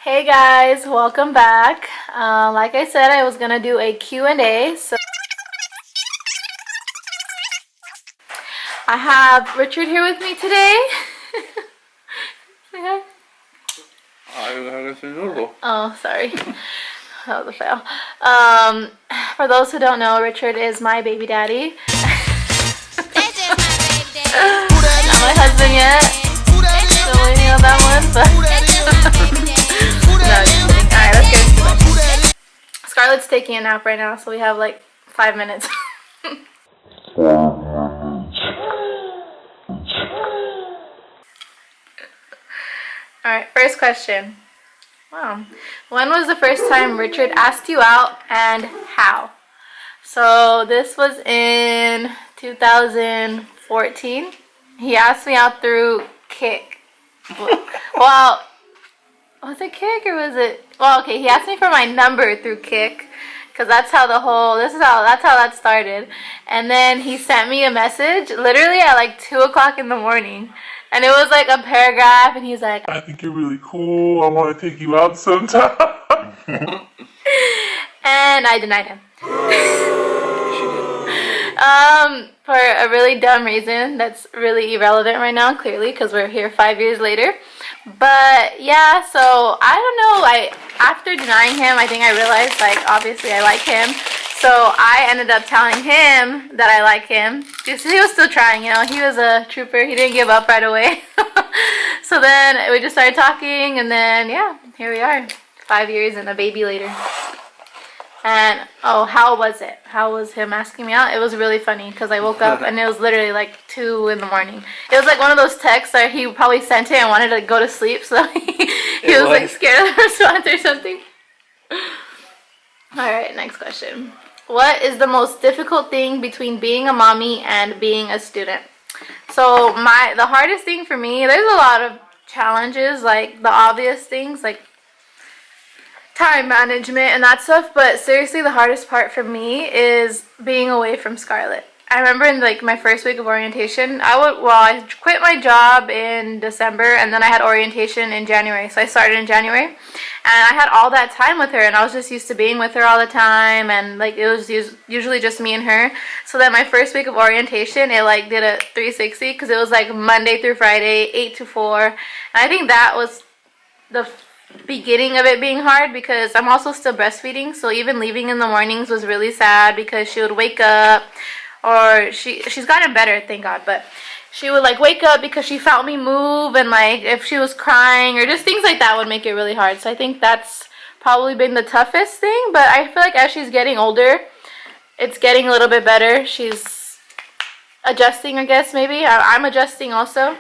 Hey guys, welcome back. Like I said, I was gonna do a Q&A, so I have Richard here with me today. Say hi. Oh, sorry. That was a fail. For those who don't know, Richard is my baby daddy. Not my husband yet. Still waiting on that one, but no, just kidding. Alright, let's get into it. Scarlett's taking a nap right now, so we have like 5 minutes. Alright, first question. Wow. When was the first time Richard asked you out and how? So this was in 2014. He asked me out through Kick. Well, was it Kick or was it? Well, okay, he asked me for my number through Kick, because that's how that's how that started. And then he sent me a message literally at like 2 o'clock in the morning. And it was like a paragraph, and he's like, I think you're really cool. I want to take you out sometime. And I denied him. For a really dumb reason that's really irrelevant right now, clearly, because we're here 5 years later. But yeah, so I don't know. After denying him, I think I realized, like, obviously I like him. So I ended up telling him that I like him. Because he was still trying, you know. He was a trooper. He didn't give up right away. So then we just started talking, and then yeah, here we are, 5 years and a baby later. And oh, how was it? How was him asking me out? It was really funny because I woke up and it was literally like 2 in the morning. It was like one of those texts that he probably sent it and wanted to go to sleep, so he was like scared of the response or something. Alright, next question. What is the most difficult thing between being a mommy and being a student? So the hardest thing for me, there's a lot of challenges, like the obvious things like time management and that stuff, but seriously the hardest part for me is being away from Scarlett. I remember in like my first week of orientation, I quit my job in December, and then I had orientation in January. So I started in January, and I had all that time with her, and I was just used to being with her all the time, and like it was usually just me and her. So then my first week of orientation, it like did a 360, because it was like Monday through Friday, 8 to 4, and I think that was the beginning of it being hard, because I'm also still breastfeeding. So even leaving in the mornings was really sad, because she would wake up, or she's gotten better, thank God, but she would like wake up because she felt me move, and like if she was crying or just things like that would make it really hard. So I think that's probably been the toughest thing, but I feel like as she's getting older, it's getting a little bit better. She's adjusting, I guess, maybe. I'm adjusting also.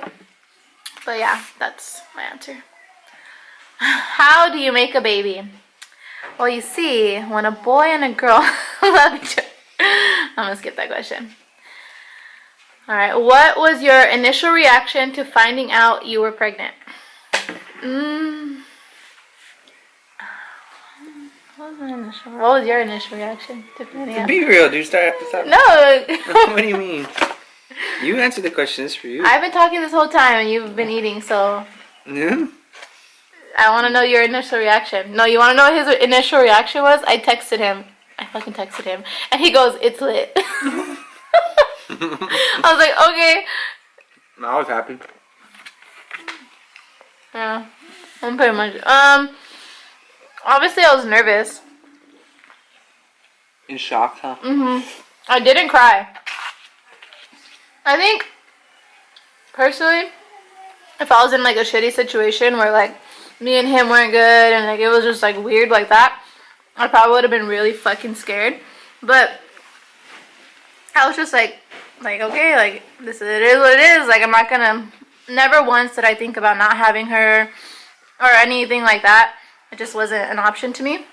But yeah, that's my answer. How do you make a baby? Well, you see, when a boy and a girl love each other. I'm gonna skip that question. Alright, what was your initial reaction to finding out you were pregnant? What was your initial reaction to finding out? Be real, dude. Stop. No! What do you mean? You answered the question. It's for you. I've been talking this whole time and you've been eating, so... Yeah? I want to know your initial reaction. No, you want to know what his initial reaction was? I texted him. I fucking texted him. And he goes, "It's lit." I was like, okay. I was happy. Yeah. I'm pretty much... Obviously, I was nervous. In shock, huh? I didn't cry. I think, personally, if I was in like a shitty situation where like me and him weren't good and like it was just like weird like that, I probably would have been really fucking scared. But I was just like okay, like it is what it is. Like I'm not gonna, never once did I think about not having her or anything like that. It just wasn't an option to me.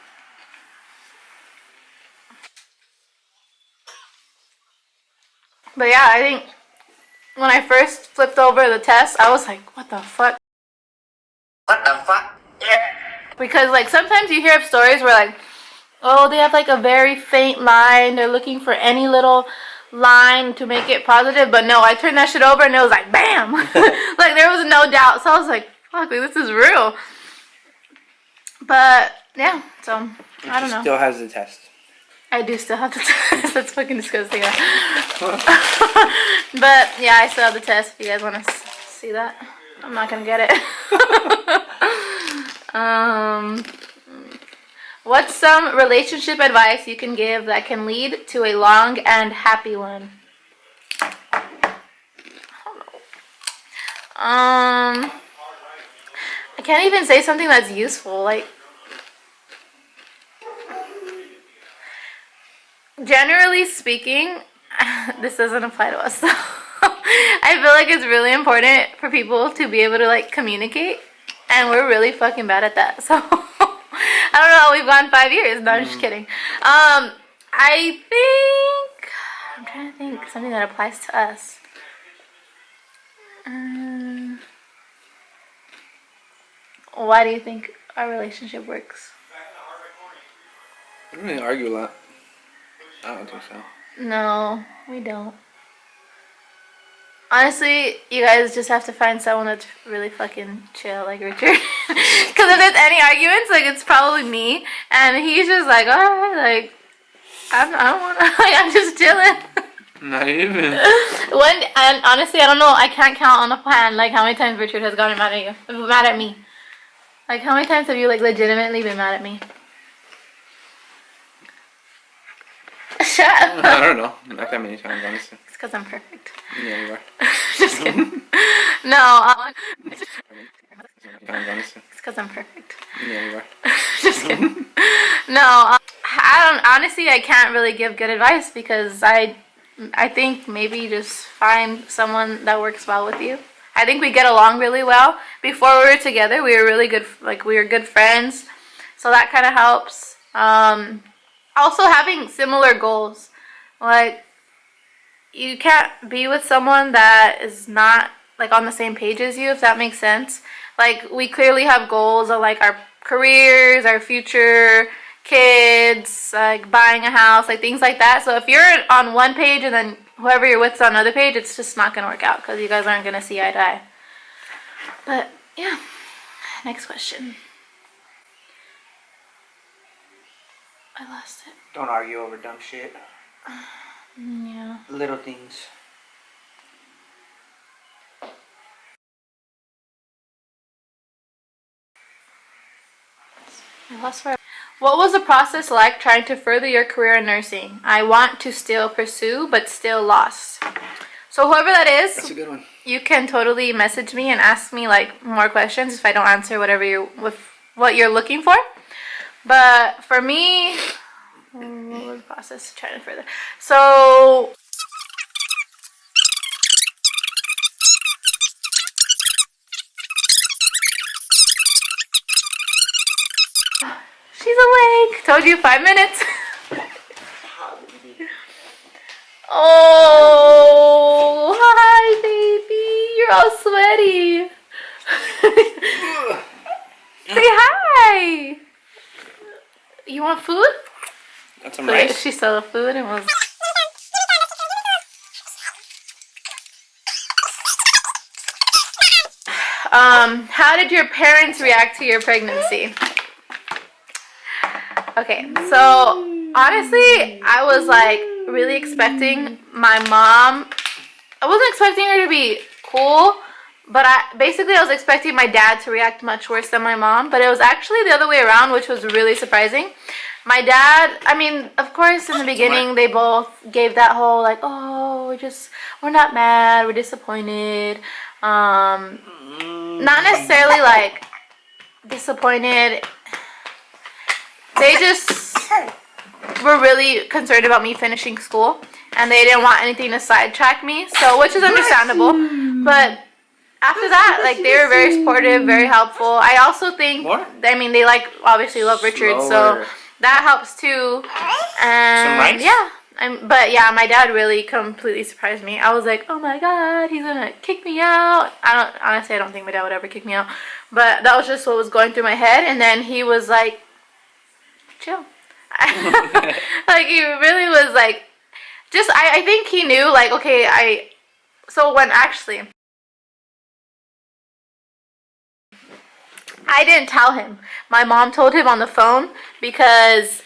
But yeah, I think when I first flipped over the test, I was like, what the fuck? What the fuck? Yeah. Because like sometimes you hear of stories where like, oh, they have like a very faint line, they're looking for any little line to make it positive, but no, I turned that shit over and it was like bam. Like there was no doubt. So I was like, fuck, this is real. But yeah, so I don't know. Still has the test. I do still have the test. That's fucking disgusting. But yeah, I still have the test. If you guys want to see that, I'm not gonna get it. What's some relationship advice you can give that can lead to a long and happy one? I can't even say something that's useful. Like, generally speaking, this doesn't apply to us. So I feel like it's really important for people to be able to like communicate, and we're really fucking bad at that. So I don't know how we've gone 5 years. No, I'm just kidding. I think I'm trying to think something that applies to us. Why do you think our relationship works? We don't really argue a lot. I don't think so. No, we don't. Honestly, you guys just have to find someone that's really fucking chill, like Richard. Because if there's any arguments, like, it's probably me. And he's just like, alright, like, I don't want to, like, I'm just chilling. Not even. And honestly, I don't know, I can't count on the hand, like, how many times Richard has gotten mad at you. Mad at me. Like, how many times have you, like, legitimately been mad at me? Shut up. I don't know. Not that many times, honestly. It's because I'm perfect. Yeah, you are. Just kidding. No. Times, honestly. It's because I'm perfect. Yeah, you are. Just kidding. No, honestly, I can't really give good advice because I think maybe just find someone that works well with you. I think we get along really well. Before we were together, we were really good, like, we were good friends. So that kind of helps. Also having similar goals. Like, you can't be with someone that is not, like, on the same page as you, if that makes sense. Like, we clearly have goals of, like, our careers, our future, kids, like, buying a house, like, things like that. So if you're on one page and then whoever you're with is on another page, it's just not going to work out because you guys aren't going to see eye to eye. But, yeah. Next question. I lost it. Don't argue over dumb shit. Yeah. Little things. I lost where. What was the process like trying to further your career in nursing? I want to still pursue, but still lost. So whoever that is, That's a good one. you can totally message me and ask me like more questions if I don't answer whatever what you're looking for. But for me, what was the process trying to further? So she's awake. Told you 5 minutes. Oh, hi, baby. You're all sweaty. Say hi. You want food? Got some So rice. she saw the food and was. How did your parents react to your pregnancy? Okay, so honestly, I was like really expecting my mom. I wasn't expecting her to be cool, but I was expecting my dad to react much worse than my mom. But it was actually the other way around, which was really surprising. My dad, I mean, of course, in the beginning, they both gave that whole like, oh, we're not mad, we're disappointed. Not necessarily like disappointed. They just were really concerned about me finishing school, and they didn't want anything to sidetrack me, so which is understandable. But after that, like, they were very supportive, very helpful. I also think, I mean, they like obviously love Richard, so that helps too. And Some rice? yeah. But yeah, my dad really completely surprised me. I was like, oh my god, he's gonna kick me out. Honestly, I don't think my dad would ever kick me out. But that was just what was going through my head. And then he was like, chill. Like, he really was like, just, I think he knew, like, okay, so when actually, I didn't tell him. My mom told him on the phone because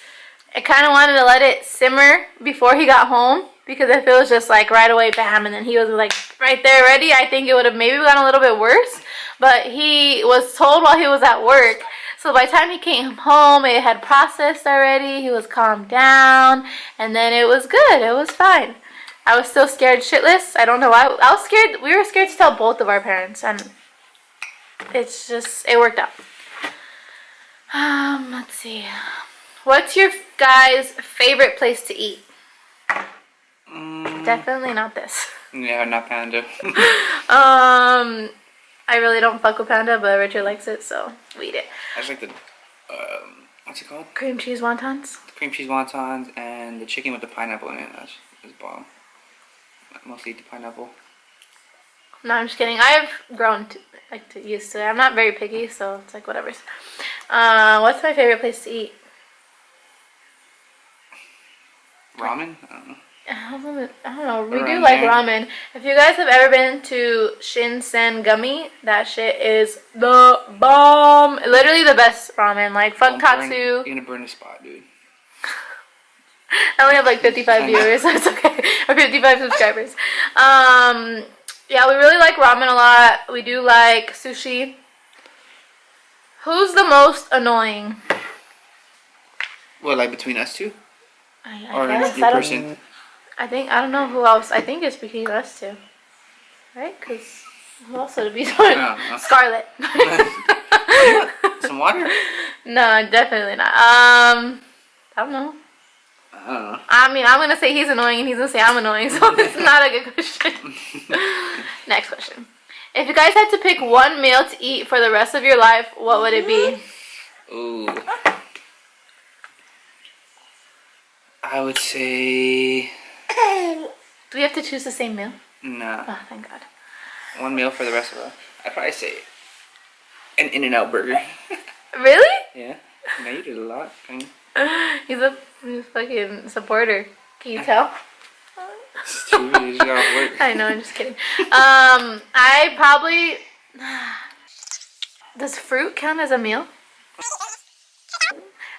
I kind of wanted to let it simmer before he got home. Because if it was just like right away, bam, and then he was like right there ready, I think it would have maybe gotten a little bit worse. But he was told while he was at work. So by the time he came home, it had processed already. He was calmed down. And then it was good. It was fine. I was still scared shitless. I don't know why. I was scared. We were scared to tell both of our parents. And it's just, it worked out. Let's see. What's your guys' favorite place to eat? Definitely not this. Yeah, not Panda. I really don't fuck with Panda, but Richard likes it, so we eat it. I just like the, what's it called? Cream cheese wontons? The cream cheese wontons and the chicken with the pineapple in it. That's bomb. I mostly eat the pineapple. No, I'm just kidding. I've grown to used to it. I'm not very picky, so it's like whatever. What's my favorite place to eat? Ramen? I don't know. I don't know. We do like ramen. If you guys have ever been to Shinsen Gummy, that shit is the bomb. Literally the best ramen. Like fuck Tatsu. You're gonna burn the spot, dude. I only have like 55 viewers, so it's okay. Or 55 subscribers. Yeah, we really like ramen a lot. We do like sushi. Who's the most annoying? What, like between us two? I Or guess. your person? I don't know who else. I think it's between us two. Right? Because who else would it be? Scarlett. Some water? No, definitely not. I don't know. I don't know. I mean, I'm going to say he's annoying and he's going to say I'm annoying, so it's not a good question. Next question. If you guys had to pick one meal to eat for the rest of your life, what would it be? Ooh. I would say... Do we have to choose the same meal? No. Oh, thank God. One meal for the rest of us. I'd probably say an In-N-Out burger. Really? Yeah. I eat it a lot. He's a fucking supporter. Can you tell? It's true. You just got off work. I know, I'm just kidding. I probably... Does fruit count as a meal?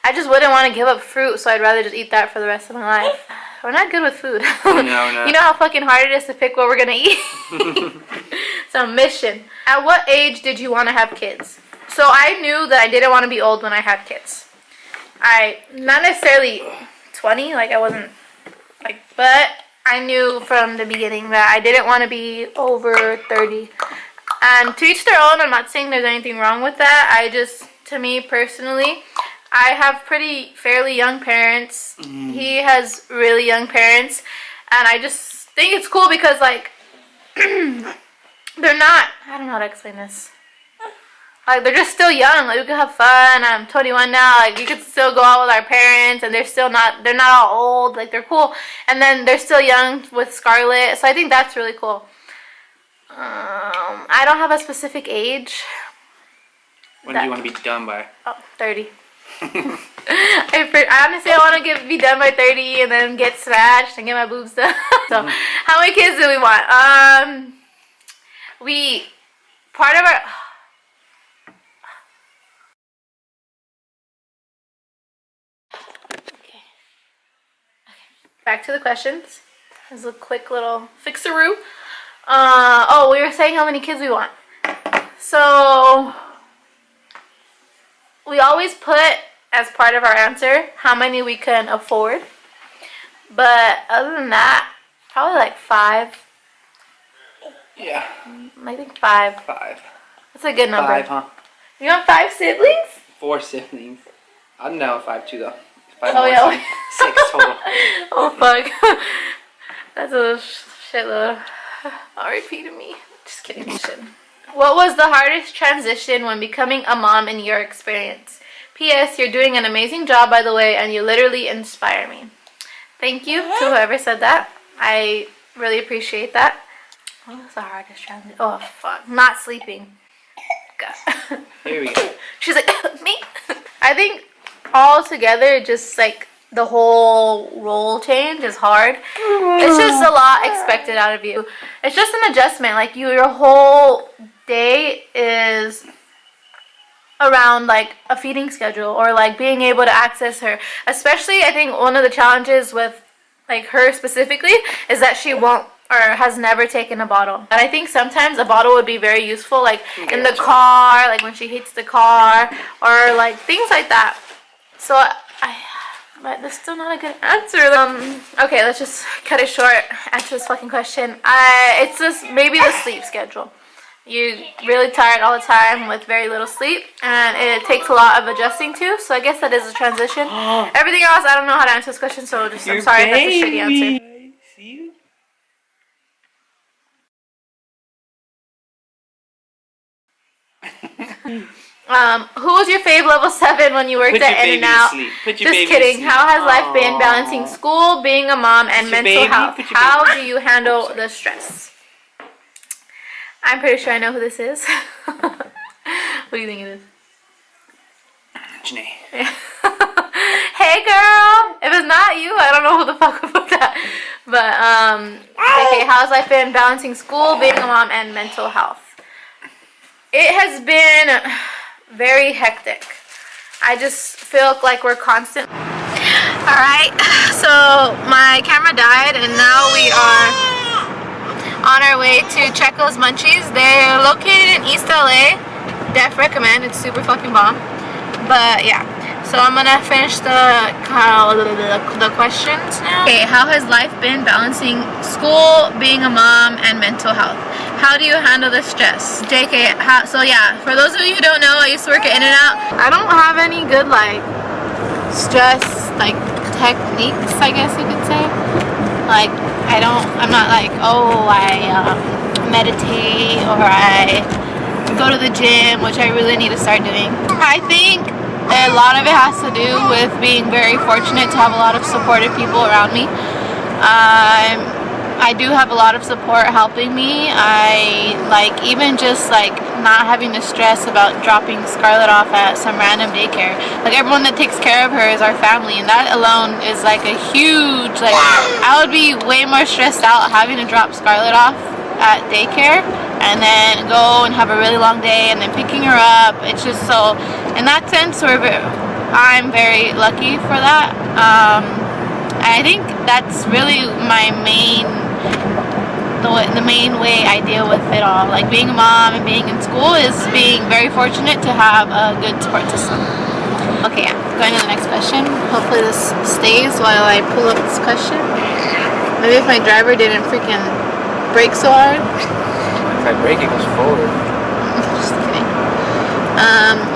I just wouldn't want to give up fruit, so I'd rather just eat that for the rest of my life. We're not good with food. No. You know how fucking hard it is to pick what we're gonna eat? It's a mission. At what age did you want to have kids? So I knew that I didn't want to be old when I had kids. Not necessarily 20, like I wasn't, like, but I knew from the beginning that I didn't want to be over 30. And to each their own, I'm not saying there's anything wrong with that. To me personally, I have fairly young parents. He has really young parents. And I just think it's cool because, like, they're not, I don't know how to explain this. Like, they're just still young. Like, we could have fun. I'm 21 now. Like, we could still go out with our parents. And they're not all old. Like, they're cool. And then they're still young with Scarlett. So I think that's really cool. I don't have a specific age. When do you want to be done by? Oh, 30. I honestly want to be done by 30 and then get smashed and get my boobs done. So, how many kids do we want? Part of our... Okay. Back to the questions. There's a quick little fixaroo. We were saying how many kids we want. So... we always put as part of our answer how many we can afford. But other than that, probably like 5. Yeah. I think 5. 5. That's a good number. 5, huh? You want 5 siblings? 4 siblings. I'm down with 5 too, though. 5 Oh, more, yeah. 6 total. Oh, fuck. That's a shitload. R.I.P. to me. Just kidding. Shit. What was the hardest transition when becoming a mom in your experience? P.S. You're doing an amazing job, by the way, and you literally inspire me. Thank you to whoever said that. I really appreciate that. What was the hardest transition? Oh, fuck. Not sleeping. God. Here we go. She's like, me? I think all together, just like the whole role change is hard. It's just a lot expected out of you. It's just an adjustment. Like your whole day is around like a feeding schedule or like being able to access her. Especially, I think one of the challenges with like her specifically is that she won't or has never taken a bottle. And I think sometimes a bottle would be very useful, like in the car, like when she hates the car, or like things like that. So but that's still not a good answer. Okay, let's just cut it short. Answer this fucking question. It's just maybe the sleep schedule. You're really tired all the time with very little sleep, and it takes a lot of adjusting to. So I guess that is a transition. Everything else, I don't know how to answer this question, so just I'm sorry if that's a shitty answer. See you. Who was your fave level 7 when you worked at In-N-Out? Just kidding. How has life been balancing school, being a mom, and mental health? How do you handle the stress? I'm pretty sure I know who this is. What do you think it is? Jhené. Hey girl! If it's not you, I don't know who the fuck would put that. But, okay, how's life been balancing school, being a mom, and mental health? It has been very hectic. I just feel like we're constant. Alright, so my camera died and now we are on our way to Xoxo's Munchies. They're located in East LA. Def recommend, it's super fucking bomb. But yeah, so I'm gonna finish the questions now. Okay, how has life been balancing school, being a mom, and mental health? How do you handle the stress? JK, so yeah, for those of you who don't know, I used to work at In-N-Out. I don't have any good like stress like techniques, I guess you could say. Like I'm not like, oh, I meditate or I go to the gym, which I really need to start doing. I think a lot of it has to do with being very fortunate to have a lot of supportive people around me. I do have a lot of support helping me. I like even just like not having to stress about dropping Scarlett off at some random daycare. Like everyone that takes care of her is our family, and that alone is like a huge like I would be way more stressed out having to drop Scarlett off at daycare and then go and have a really long day and then picking her up. It's just so in that sense I'm very lucky for that. I think that's really my the main way I deal with it all. Like being a mom and being in school is being very fortunate to have a good support system. Okay, yeah, going to the next question. Hopefully this stays while I pull up this question. Maybe if my driver didn't freaking brake so hard. If I brake, it goes forward. Just kidding.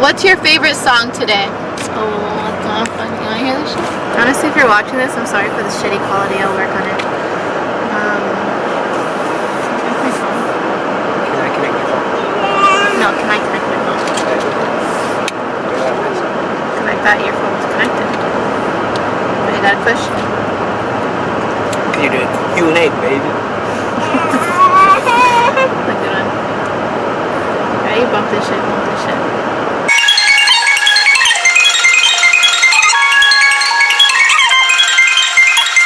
What's your favorite song today? Oh, what the fuck? You wanna hear this shit? Honestly, if you're watching this, I'm sorry for the shitty quality. I'll work on it. No, can I connect my phone? Connect that earphone is connected. But you gotta push. You do it. Q&A, baby. That's a good one. Ready? Bump this shit, bump this shit.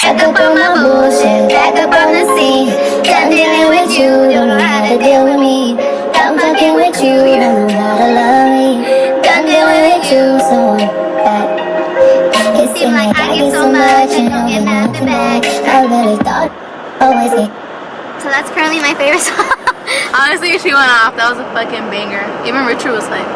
Back up on my bullshit, back up on the scene. Done dealing with you, don't know how to deal with me. Done fucking with you, don't know how to love me. Done dealing with you, so I'm back. It seems like I get so much and don't get nothing back. I really thought always get. So that's currently my favorite song. Honestly, she went off. That was a fucking banger. Even Richard was like.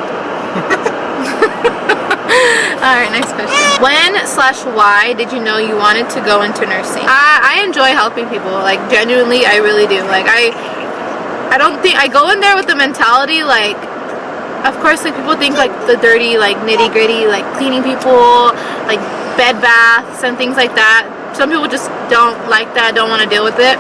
Alright, next question. When/why did you know you wanted to go into nursing? I enjoy helping people. Like, genuinely, I really do. Like, I don't think I go in there with the mentality like, of course, like people think like the dirty, like nitty gritty, like cleaning people, like bed baths and things like that. Some people just don't like that, don't want to deal with it.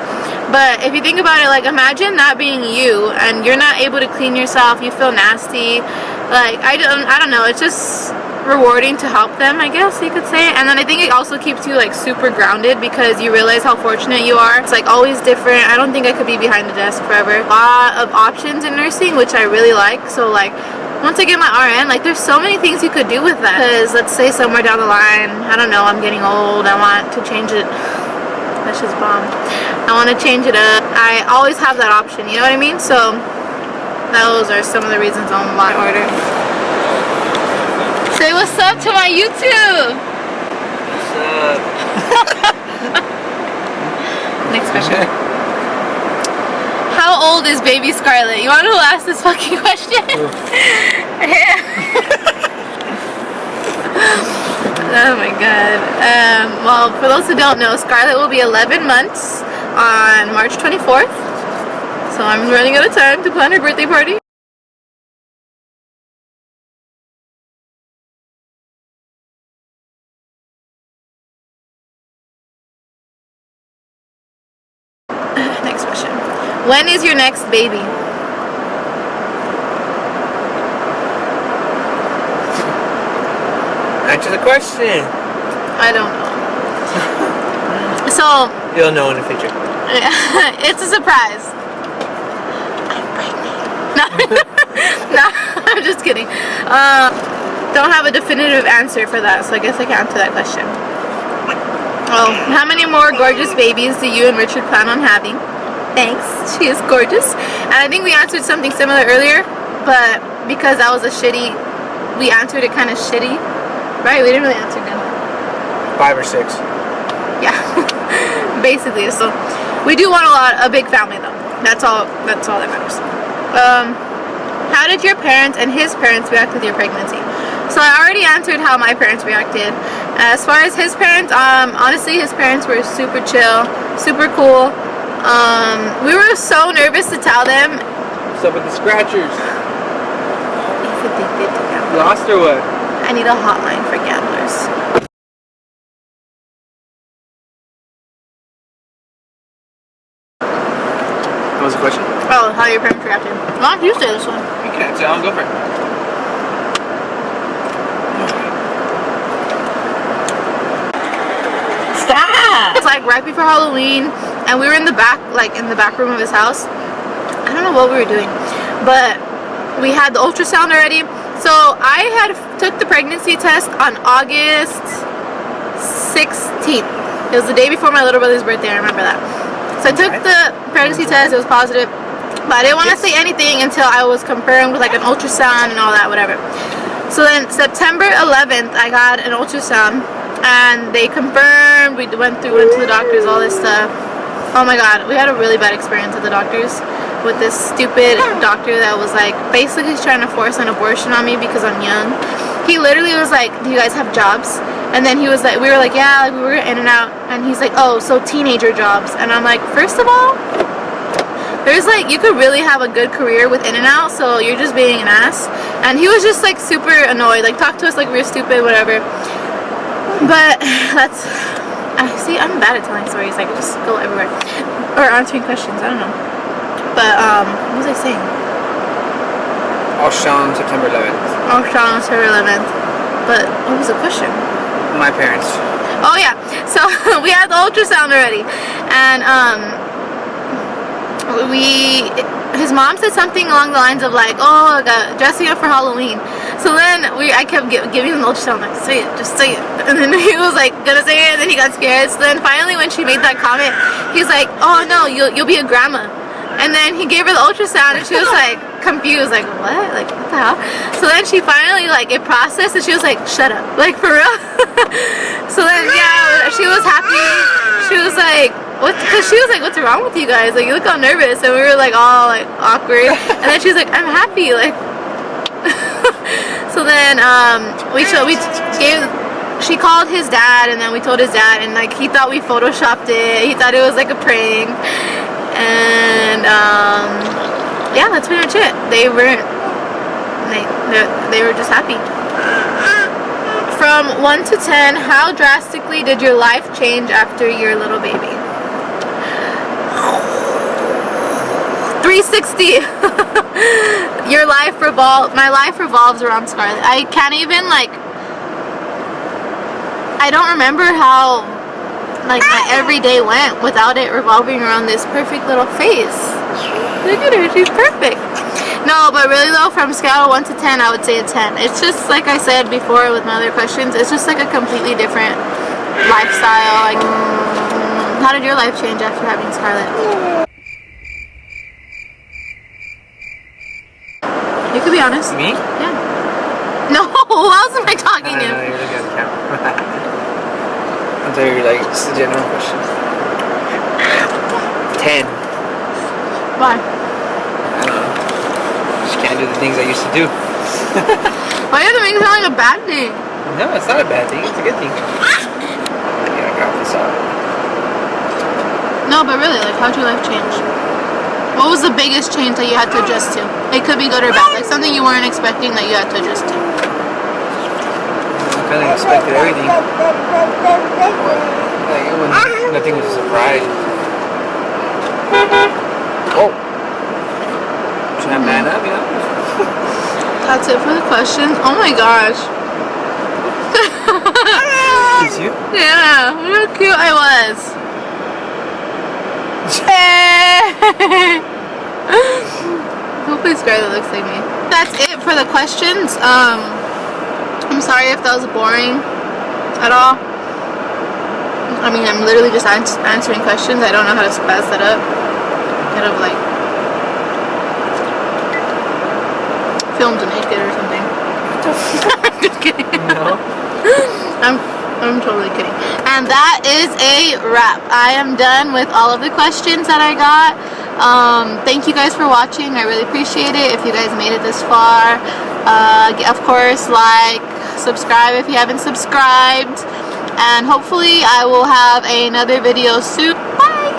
But if you think about it, like imagine that being you and you're not able to clean yourself, you feel nasty. Like I don't know, it's just rewarding to help them, I guess you could say. And then I think it also keeps you like super grounded because you realize how fortunate you are. It's like always different. I don't think I could be behind the desk forever. A lot of options in nursing, which I really like. So like once I get my RN, like there's so many things you could do with that. Because let's say somewhere down the line, I don't know, I'm getting old, I want to change it. That's just bomb. I want to change it up. I always have that option, you know what I mean? So those are some of the reasons on my order. sub to my YouTube. What's up? Next question. How old is baby Scarlett? You want to know who asked this fucking question? Oh my god. Well, for those who don't know, Scarlett will be 11 months on March 24th. So I'm running out of time to plan her birthday party. Next question. When is your next baby? Answer the question. I don't know. So, You'll know in the future. it's a surprise. I'm pregnant. No, no, I'm just kidding. Don't have a definitive answer for that, so I guess I can't answer that question. Oh, how many more gorgeous babies do you and Richard plan on having? Thanks, she is gorgeous. And I think we answered something similar earlier, but because that was we answered it kind of shitty, right? We didn't really answer good. 5 or 6. Yeah, basically. So we do want a big family though. That's all that matters. How did your parents and his parents react with your pregnancy? So I already answered how my parents reacted. As far as his parents, honestly, his parents were super chill, super cool. We were so nervous to tell them. What's up with the scratchers? If they did to gamble. Lost or what? I need a hotline for gamblers. What was the question? Oh, how your parents reacted. Why don't you say this one? You can't tell. Go for it. Stop! It's like right before Halloween, and we were in the back room of his house. I don't know what we were doing, but we had the ultrasound already. So I took the pregnancy test on August 16th. It was the day before my little brother's birthday. I remember that. So I took the pregnancy test. It was positive, but I didn't want to say anything until I was confirmed with like an ultrasound and all that, whatever. So then September 11th, I got an ultrasound, and they confirmed. We went to the doctors, all this stuff. Oh my god, we had a really bad experience with the doctors. With this stupid doctor that was like basically trying to force an abortion on me because I'm young. He literally was like, do you guys have jobs? And then he was like, we were like, yeah, like we were in and out. And he's like, oh, so teenager jobs. And I'm like, first of all, there's like, you could really have a good career with in and out, so you're just being an ass. And he was just like super annoyed, like talk to us like we were stupid, whatever. But that's, see, I'm bad at telling stories. I could just go everywhere. Or answering questions, I don't know. But, what was I saying? Auchan, September 11th. Auchan, September 11th. But, what was the question? My parents. Oh, yeah. So, we had the ultrasound already. And, his mom said something along the lines of like, oh, I got dressing up for Halloween. So then I kept giving him the ultrasound, like, say it, just say it. And then he was like, gonna say it, and then he got scared. So then finally when she made that comment, he's like, oh no, you'll be a grandma. And then he gave her the ultrasound, and she was like confused, like what? Like what the hell? So then she finally like it processed, and she was like, shut up, like for real. So then yeah, she was happy. She was like, what? Because she was like, what's wrong with you guys? Like you look all nervous, and we were like all like awkward. And then she was like, I'm happy, like. So then she called his dad, and then we told his dad, and like he thought we photoshopped it. He thought it was like a prank. And yeah, that's pretty much it. They were just happy. From 1 to 10, how drastically did your life change after your little baby? 360. My life revolves around Scarlett. I can't even I don't remember how my everyday went without it revolving around this perfect little face. Look at her, she's perfect. No, but really though, from scale of 1 to 10, I would say a 10. It's just like I said before with my other questions, it's just like a completely different lifestyle. Like, how did your life change after having Scarlett? You could be honest. Me? Yeah. No. Who else am I talking I to? know, you're looking at the camera. I'm sorry, like, just a general question. 10. Why? I don't know. Just can't do the things I used to do. Why do you have to make it sound like a bad thing? No, it's not a bad thing. It's a good thing. Yeah, I got this out. No, but really, like, how'd your life change? What was the biggest change that you had to adjust to? It could be good or bad, like something you weren't expecting that you had to adjust to. I kind of expected everything. Like, it was, nothing was a surprise. Oh! Should I man up, you know? That's it for the questions. Oh my gosh. Kiss you? Yeah, look how cute I was. Hopefully it's guy that looks like me. That's it for the questions. I'm sorry if that was boring at all. I mean, I'm literally just answering questions. I don't know how to spaz that up. Kind of like filmed naked or something. I'm just kidding. No. I'm totally kidding. And that is a wrap. I am done with all of the questions that I got. Thank you guys for watching. I really appreciate it. If you guys made it this far, of course, like, subscribe if you haven't subscribed, and hopefully I will have another video soon. Bye.